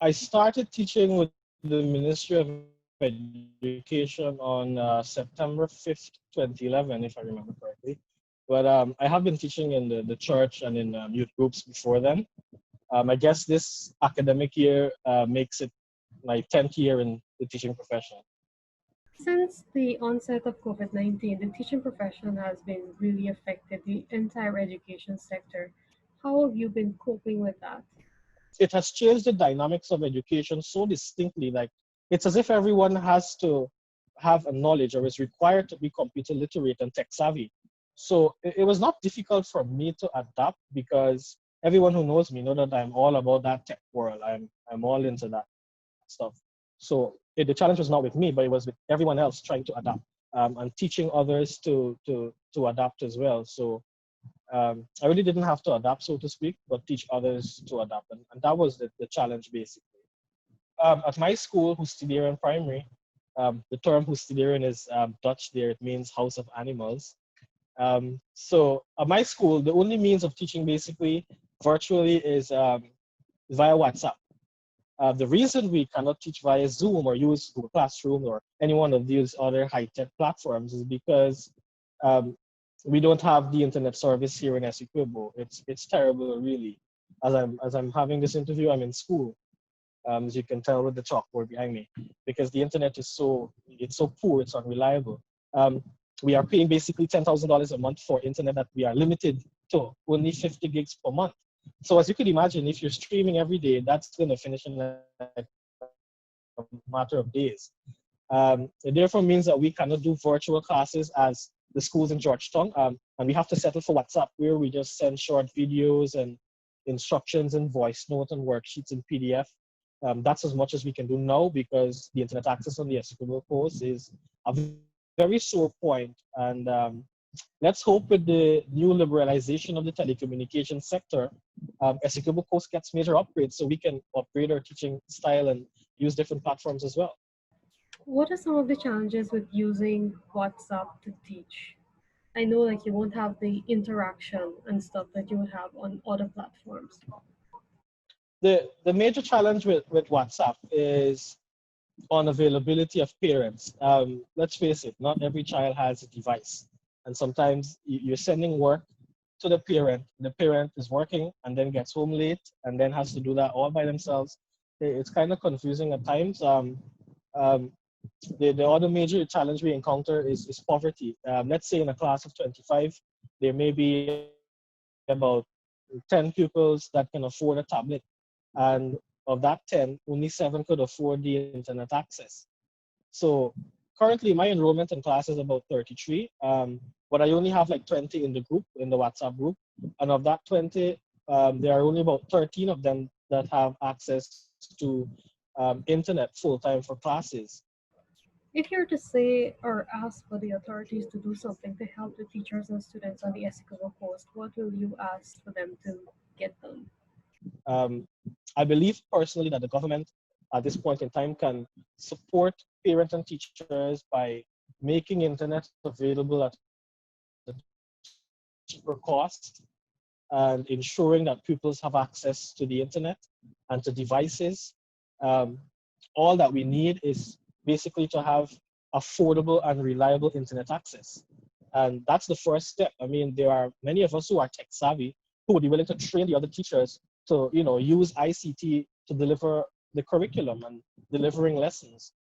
I started teaching with the Ministry of Education on September 5th, 2011, if I remember correctly. But I have been teaching in the church and in youth groups before then. I guess this academic year makes it my 10th year in the teaching profession. Since the onset of COVID-19, the teaching profession has been really affected the entire education sector. How have you been coping with that? It has changed the dynamics of education so distinctly. Like it's as if everyone has to have a knowledge or is required to be computer literate and tech savvy. So it was not difficult for me to adapt because everyone who knows me know that I'm all about that tech world. I'm all into that stuff. So the challenge was not with me, but it was with everyone else trying to adapt and teaching others to adapt as well. So I really didn't have to adapt, so to speak, but teach others to adapt. And that was the challenge, basically. At my school, Hustideren Primary, the term Hustideren is Dutch there. It means house of animals. So at my school, the only means of teaching basically virtually is via WhatsApp. The reason we cannot teach via Zoom or use Google Classroom or any one of these other high-tech platforms is because um, we don't have the internet service here in Essequibo. It's terrible, really. As I'm having this interview, I'm in school, as you can tell with the chalkboard behind me, because the internet is so poor, it's unreliable. Um, we are paying basically $10,000 a month for internet that we are limited to only 50 gigs per month. So as you could imagine, if you're streaming every day, that's going to finish in like a matter of days. It therefore means that we cannot do virtual classes as the schools in Georgetown, and we have to settle for WhatsApp, where we just send short videos and instructions and voice notes and worksheets in PDF. That's as much as we can do now because the internet access on the Essequibo coast is a very sore point. And let's hope with the new liberalization of the telecommunications sector, Essequibo Coast gets major upgrades so we can upgrade our teaching style and use different platforms as well. What are some of the challenges with using WhatsApp to teach? I know like you won't have the interaction and stuff that you would have on other platforms. The major challenge with WhatsApp is on availability of parents. Let's face it, not every child has a device. And sometimes you're sending work to the parent is working and then gets home late and then has to do that all by themselves. It's kind of confusing at times. Um, the other major challenge we encounter is poverty. Let's say in a class of 25, there may be about 10 pupils that can afford a tablet. And of that 10, only 7 could afford the internet access. So currently my enrollment in class is about 33, but I only have like 20 in the group, in the WhatsApp group. And of that 20, there are only about 13 of them that have access to internet full time for classes. If you were to say or ask for the authorities to do something to help the teachers and students on the Essequibo Coast, what will you ask for them to get done? Um, I believe personally that the government at this point in time can support parents and teachers by making internet available at a cheaper cost and ensuring that pupils have access to the internet and to devices. Um, all that we need is basically to have affordable and reliable internet access. And that's the first step. I mean, there are many of us who are tech savvy who would be willing to train the other teachers to, use ICT to deliver the curriculum and delivering lessons.